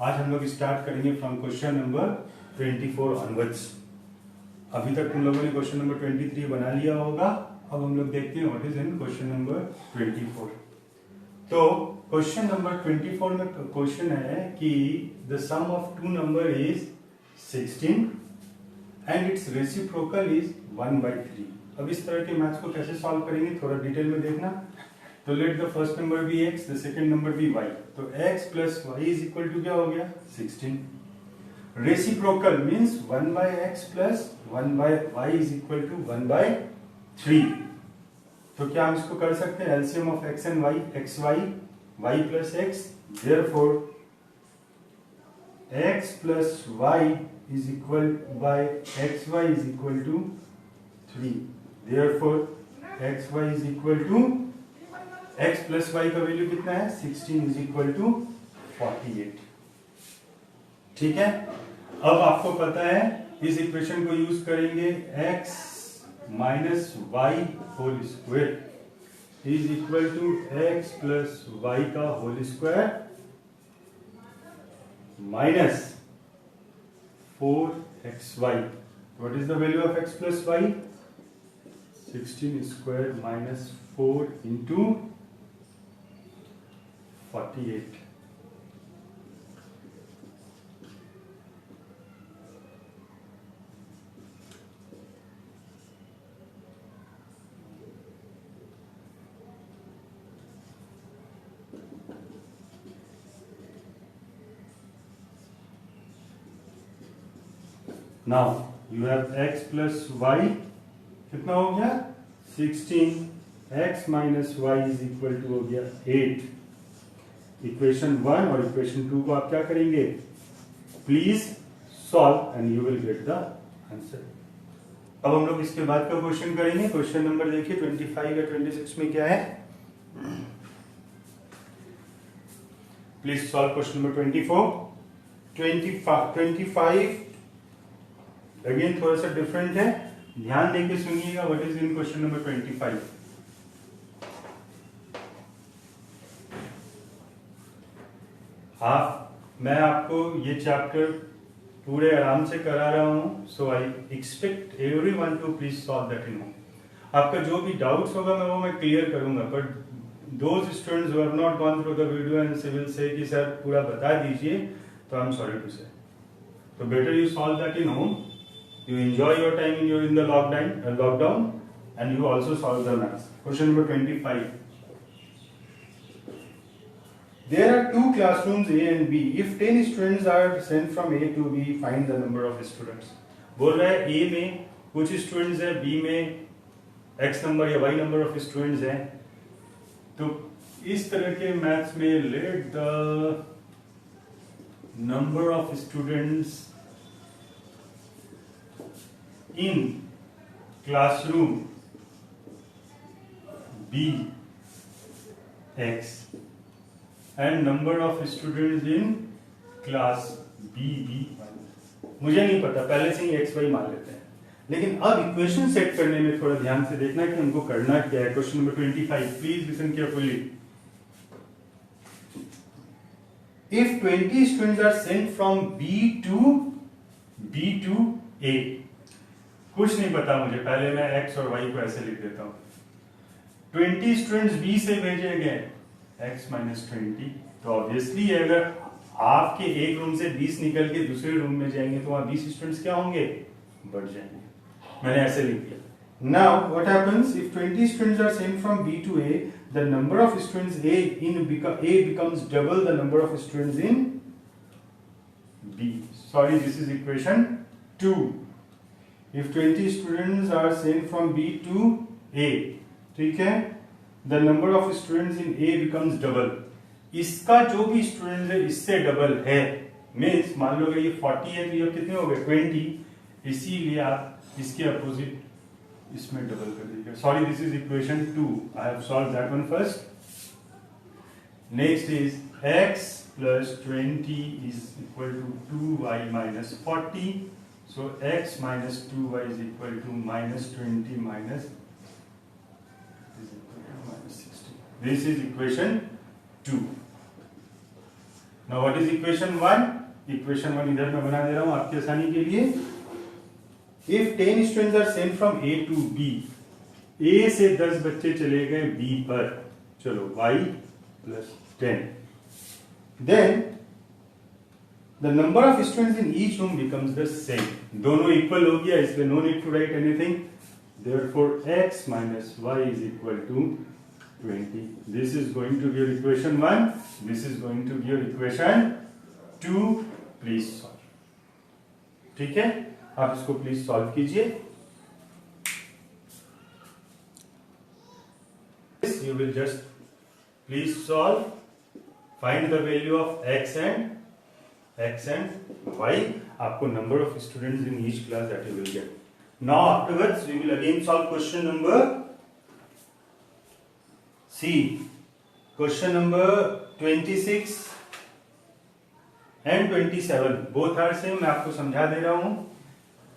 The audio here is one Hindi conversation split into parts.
आज हम लोग स्टार्ट करेंगे फ्रॉम क्वेश्चन नंबर 24 ऑनवर्ड्स। अभी तक तुम लोगों ने क्वेश्चन नंबर 23 बना लिया होगा। अब हम लोग देखते हैं what is in question number 24। तो क्वेश्चन नंबर 24 में क्वेश्चन है कि the sum of two number is 16 and its reciprocal is 1/3। अब इस तरह के मैथ्स को कैसे सॉल्व करेंगे थोड़ा डिटेल में देखना। तो let the first number be x, the second number be y। तो x plus Y is equal to क्या हो गया 16। Reciprocal means 1/x plus 1/y is equal to 1/3। तो क्या हम इसको कर सकते हैं LCM of x and y, xy y plus x, therefore x plus y is equal by xy is equal to 3। Therefore xy is equal to x plus y का वैल्यू कितना है 16 इज इक्वल टू 48। ठीक है, अब आपको पता है इस इक्वेशन को यूज करेंगे x minus y whole square is equal to x plus y का whole square minus 4xy। What is the value of x plus y 16 square minus 4 into 48। Now you have x plus y कितना हो गया 16, x minus y is equal to हो गया 8। इक्वेशन 1 और इक्वेशन 2 को आप क्या करेंगे please solve and you will get the answer. अब हम लोग इसके बाद का क्वेश्चन करेंगे। क्वेश्चन नंबर देखिए 25 या 26 में क्या है। Please solve question number 25 again थोड़ा सा डिफरेंट है, ध्यान देके सुनिएगा what is in question number 25। मैं आपको ये चैप्टर पूरे आराम से करा रहा हूं, so I expect everyone to please solve that in home. आपका जो भी डाउट्स होगा मैं क्लियर करूंगा, but those students who have not gone through the video and say will say कि सर पूरा बता दीजिए, तो आई एम सॉरी टू से। तो better you solve that in home, you enjoy your time in the lockdown and you also solve the maths. Question number 25. There are two classrooms A and B. If 10 students are sent from A to B, find the number of students. बोल रहा है A में कुछ students है, B में X number या Y number of students है। तो इस तरह के मैथ्स में let the number of students in classroom B X and number of students in class B मुझे नहीं पता, पहले से ही x y मान लेते हैं। लेकिन अब इक्वेशन सेट करने में थोड़ा ध्यान से देखना कि हमको करना क्या है। Question number 25, please listen carefully. If 20 students are sent from B to A, कुछ नहीं पता मुझे, पहले मैं x और y को ऐसे लिख देता हूं। 20 स्टूडेंट्स B से भेजे गए x माइनस 20, तो ऑब्वियसली अगर आपके एक रूम से 20 निकल के दूसरे रूम में जाएंगे तो वहां 20 स्टूडेंट्स क्या होंगे बढ़ जाएंगे। मैंने ऐसे लिख दिया। Now what happens if 20 students are sent from B to A, the number of students A becomes double the number of students in B. Sorry, this is equation 2. If 20 students are sent from B to A, ठीक है, the number of students in A becomes double. इसका जो भी स्टूडेंट है इससे डबल है, मीन्स मान लो ये 40 है तो ये कितने हो गए 20, इसीलिए आप इसके अपोजिट इसमें डबल कर दीजिए। Sorry, this is equation 2। I have solve that one first. Next is x plus 20 is equal to 2y minus 40। So x minus 2y is equal to minus 20 minus 60. This is equation 2. Now what is equation 1? Equation 1 इधर मैं बना दे रहा हूं आपकी आसानी के लिए। If 10 students are sent from A to B, A से 10 बच्चे चले गए बी पर, चलो y plus 10, then the number of students in each room becomes the same. दोनों इक्वल हो गया, इसलिए no need to write anything. Therefore x minus y is equal to 20. This is going to be your equation 1. This is going to be your equation 2. Please solve. ठीक है, आप इसको प्लीज सॉल्व कीजिए। You will just please solve. Find the value of x and y. आपको number of students in each class that you will get. Now afterwards we will again solve question number C. Question number 26 and 27 both are same. मैं आपको समझा दे रहा हूं।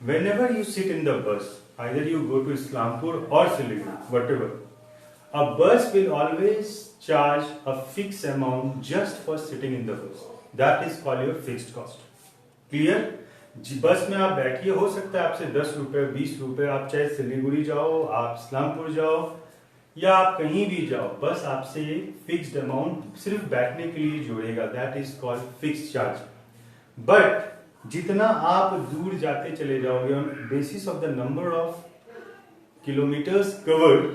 Whenever you sit in the bus, either you go to Islampur or Siliguri, whatever, a bus will always charge a fixed amount just for sitting in the bus. That is called your fixed cost. Clear? बस में आप बैठिए, हो सकता है आपसे 10 रुपए 20 रुपए, आप चाहे सिलीगुड़ी जाओ, आप इस्लामपुर जाओ या आप कहीं भी जाओ, बस आपसे फिक्स्ड अमाउंट सिर्फ बैठने के लिए जोड़ेगा। That is called fixed charge. But जितना आप दूर जाते चले जाओगे on basis of the number of kilometres covered,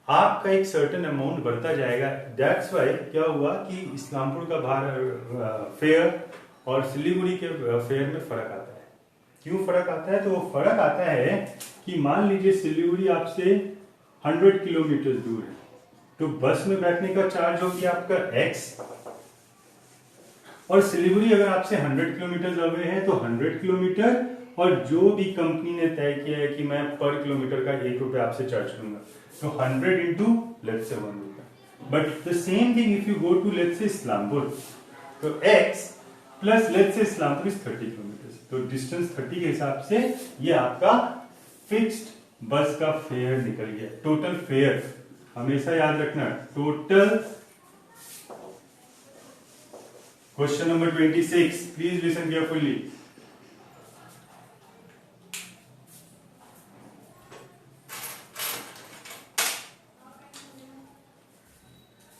आपका एक सर्टेन अमाउंट बढ़ता जाएगा। दैट्स वाई क्या हुआ कि इस्लामपुर का भाड़ा फेयर और सिलीगुड़ी के फेयर में फर्क आता है। क्यों फर्क आता है? तो वो फर्क आता है कि मान लीजिए सिलीगुड़ी आपसे 100 किलोमीटर दूर है, तो बस में बैठने का चार्ज हो गया आपका x, और सिलीगुड़ी अगर आपसे 100 किलोमीटर अवे है तो 100 किलोमीटर, और जो भी कंपनी ने तय किया है कि मैं पर किलोमीटर का 1 रुपए आपसे चार्ज करूंगा, तो 100 इंटू लेट्स से 1 रुपए। But the same thing if you go to let's say Islampur, तो x plus let's say Islampur is 30 kilometre, तो डिस्टेंस 30 के हिसाब से ये आपका फिक्स्ड बस का फेयर निकल गया। टोटल फेयर हमेशा याद रखना, total. Question number 26, please listen carefully.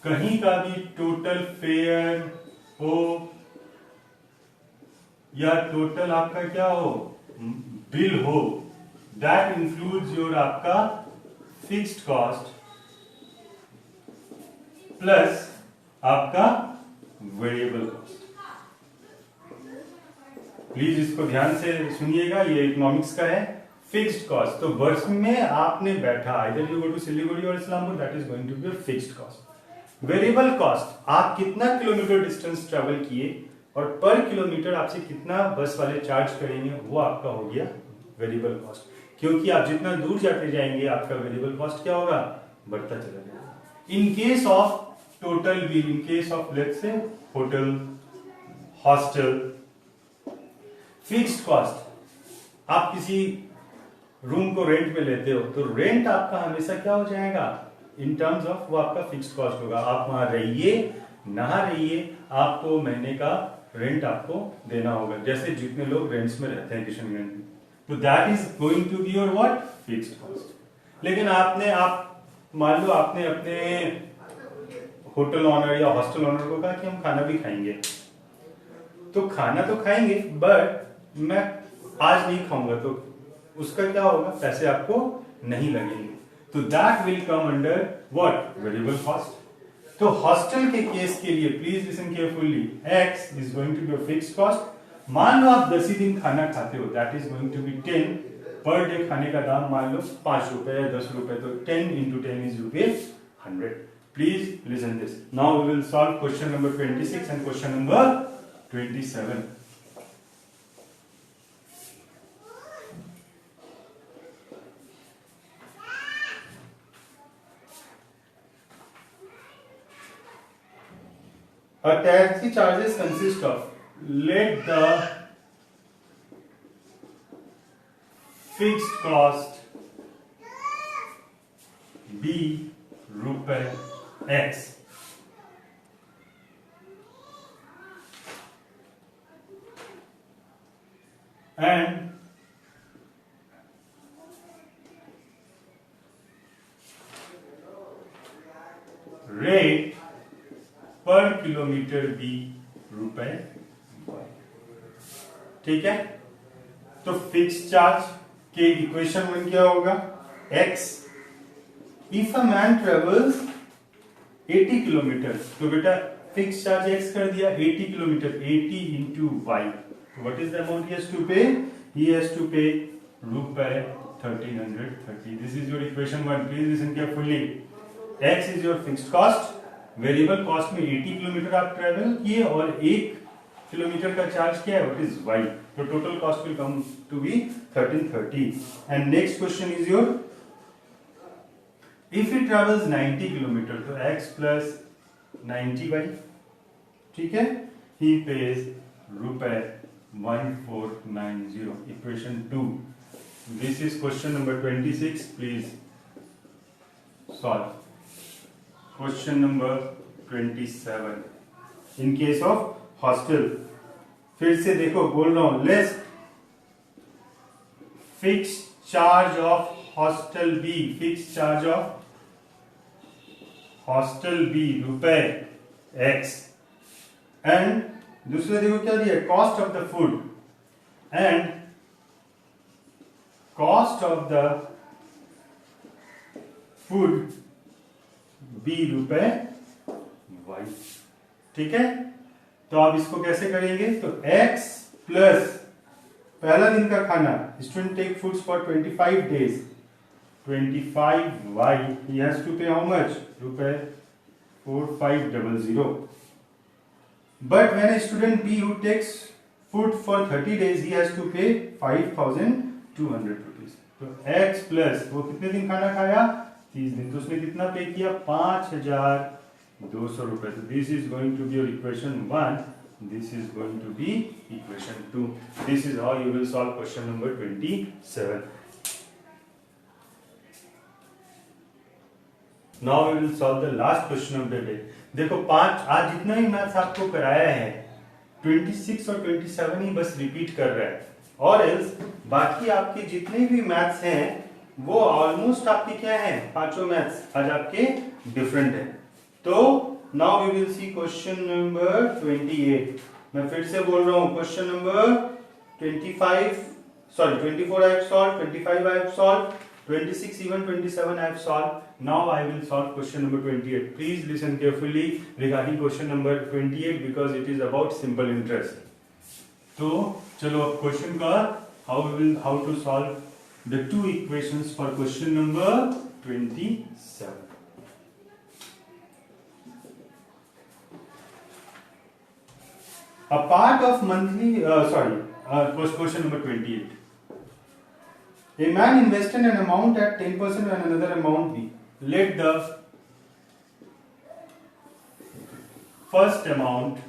कहीं का भी टोटल फेयर हो या टोटल आपका क्या हो, बिल हो, दैट इंक्लूड्स योर आपका फिक्स्ड कॉस्ट प्लस आपका वेरिएबल कॉस्ट। प्लीज इसको ध्यान से सुनिएगा, ये इकोनॉमिक्स का है। फिक्स्ड कॉस्ट, तो बस में आपने बैठा, either you go to Siliguri और Islampur, that is going to be your fixed cost. Variable cost, आप कितना किलोमीटर डिस्टेंस ट्रेवल किए और पर किलोमीटर आपसे कितना बस वाले चार्ज करेंगे, वो आपका हो गया वेरिएबल कॉस्ट। क्योंकि आप जितना दूर जाते जाएंगे आपका वेरिएबल कॉस्ट क्या होगा, बढ़ता चला जाएगा। इन case of total bill, in case of let's say hotel, hostel, fixed cost, आप किसी रूम को रेंट पे लेते हो तो रेंट आपका हमेशा क्या हो जाएगा, इन टर्म्स ऑफ वो आपका फिक्स्ड कॉस्ट होगा। आप वहां रहिए नहा रहिए, आपको महीने का रेंट आपको देना होगा, जैसे जितने लोग रेंट्स में रहते हैं किशनगंज में, तो that is going to be your what, fixed cost. लेकिन आप मान लो आपने अपने होटल ऑनर या हॉस्टल ऑनर को कहा कि हम खाना भी खाएंगे, तो खाना तो खाएंगे बट मैं आज नहीं खाऊंगा, तो उसका क्या होगा, पैसे आपको नहीं लगेंगे, तो that will come under what, variable cost. तो हॉस्टल के केस के लिए please listen carefully, x is going to be fixed cost. मान लो आप 10 ही दिन खाना खाते हो, that is going to be 10 per day. खाने का दाम मान लो 5 रुपए या 10 रुपए, तो 10 into 10 is rupees 100. Please listen this. Now we will solve question number 26 and question number 27. A taxi charges consist of, let the fixed cost be रुपए x, and रेट पर किलोमीटर भी रुपए। ठीक है, तो फिक्स चार्ज के इक्वेशन में क्या होगा, x if a man travels 80 kilometre, तो बेटा फिक्स चार्ज x कर दिया 80 kilometre, 80 into y, what is the amount he has to pay, he has to pay रुपए 1330। This is your equation 1, please listen carefully. x is your fixed cost, variable cost में 80 किलोमीटर आप ट्रेवल किए और 1 किलोमीटर का चार्ज क्या है, व्हाट इज y, तो total cost will come to be 1330। And next question is your, if he travels 90 kilometre, तो x प्लस 90y, ठीक है, ही पेज रुपए 1490, equation 2। This is question number 26, please solve. Question number 27, in case of hostel, फिर से देखो बोल रहा हूं, let's fix charge of hostel be, fix charge of hostel be रुपए x, एंड दूसरे देखो क्या दिया, cost of the food and cost of the food be रुपए y। ठीक है, तो आप इसको कैसे करेंगे, तो x प्लस पहला दिन का खाना, student take foods for 25 days, 25y, he has to pay how much, रुपए 4500। but when a student B who takes food for 30 days, he has to pay 5200 rupees। तो x प्लस वो कितने दिन खाना खाया, 30 दिन, तो उसने कितना पे किया, 5200 रुपए। तो this is going to be your equation 1, this is going to be equation 2। this is how you will solve question number 27। now we will solve the last question of the day। देखो आज जितना ही मैथ्स आपको कराया है 26 और 27 ही बस रिपीट कर रहा है, और एल्स बाकी आपके जितने भी मैथ्स हैं वो ऑलमोस्ट आपके क्या हैं, पांचों मैथ्स आज आपके डिफरेंट हैं। तो now we will see question number 28। मैं फिर से बोल रहा हूं, question number 24 I have solved, 25 I have solved, 26 even 27 I have solved। now I will solve question number 28। please listen carefully regarding question number 28 because it is about simple interest। तो चलो अब क्वेश्चन का how to solve the two equations for question number 27। A part of monthly, question number 28. A man invested an amount at 10% and another amount B. Let the first amount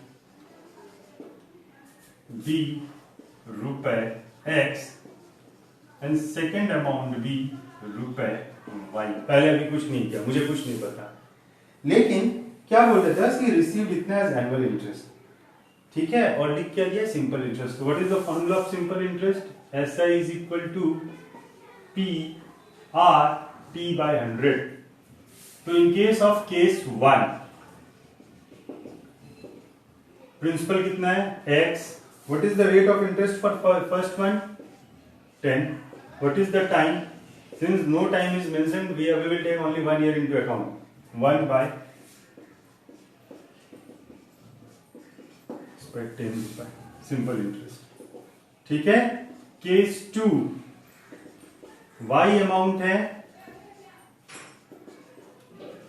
be रुपए x and second amount be रुपए y। पहले अभी कुछ नहीं किया, मुझे कुछ नहीं पता, लेकिन क्या बोल रहे थे कि रिसीव्ड इतना एज एनुअल इंटरेस्ट, ठीक है, और लिख क्या दिया, simple interest. What is the formula of simple interest, SI is equal to P R T by 100। तो in case of case 1 principal कितना है, x। What is the rate of interest for first one, 10। What is the time, since no time is mentioned we will take only 1 year into account, 1 by 10 रुपए, सिंपल इंटरेस्ट। ठीक है, केस 2 y अमाउंट है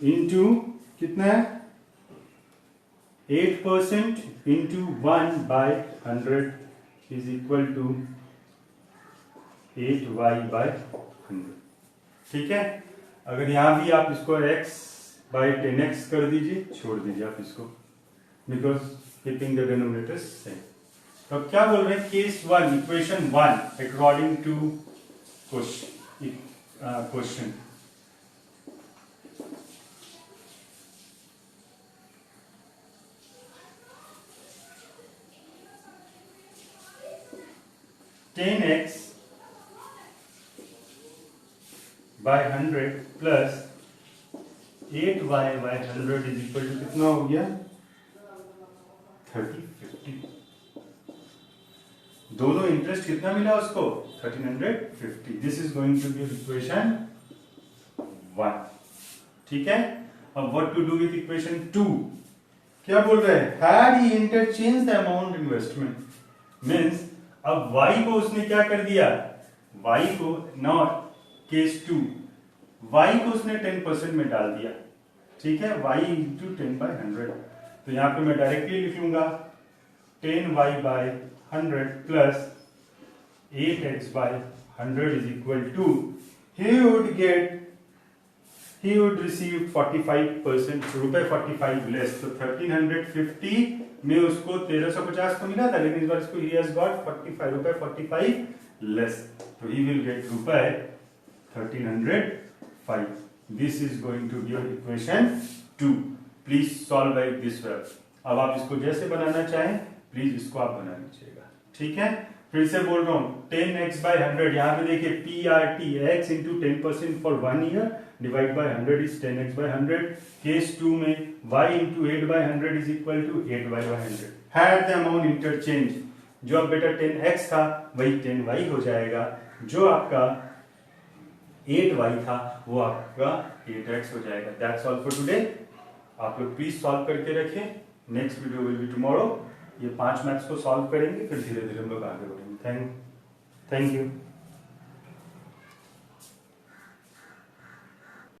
इंटू कितना है, 8% into 1 by 100 is equal to 8y by 100। ठीक है, अगर यहां भी आप इसको x by 10x कर दीजिए, छोड़ दीजिए आप इसको, because keeping the denominators same। तो अब क्या बोल रहे हैं, case 1 equation 1 according to question. 10x by 100 plus 8y by 100 is equal to कितना हो गया 3050। दोनों इंटरेस्ट कितना मिला उसको 1350। This is going to be equation 1। ठीक है, अब what to do with equation 2? क्या बोल रहे हैं, had he interchange the amount investment, means अब y को उसने क्या कर दिया, y को नॉट केस 2, y को उसने 10% में डाल दिया। ठीक है, y इंटू 10 बाय 100, तो यहां पे मैं डायरेक्टली लिख लूंगा 10y by 100 plus 8x by 100 is equal to he would receive 45% रुपए 45 लेस, तो 1350 में उसको 1350 तो मिला था, लेकिन इस बार इसको he has got 45 रुपए 45 लेस, तो he will get रुपए 1305। This is going to be your equation 2। Please solve by this way। अब आप इसको जैसे बनाना चाहें प्लीज इसको आप बना लीजिएगा। ठीक है, फिर से बोल रहा हूँ 10x बाय 100, यहाँ पे देखिए PRT x into 10% for 1 year divide by 100 is 10x by 100। Case 2 में y into 8 by 100 is equal to 8y by 100। Had the amount interchange, जो अब बेटा 10x था वही 10y हो जाएगा, जो आपका 8y था वो आपका 8x हो जाएगा। That's all for today. आप लोग प्लीज सॉल्व करके रखें, next video will be tomorrow. ये 5 मैथ्स को सॉल्व करेंगे, फिर धीरे धीरे हम लोग आगे बढ़ेंगे। Thank you.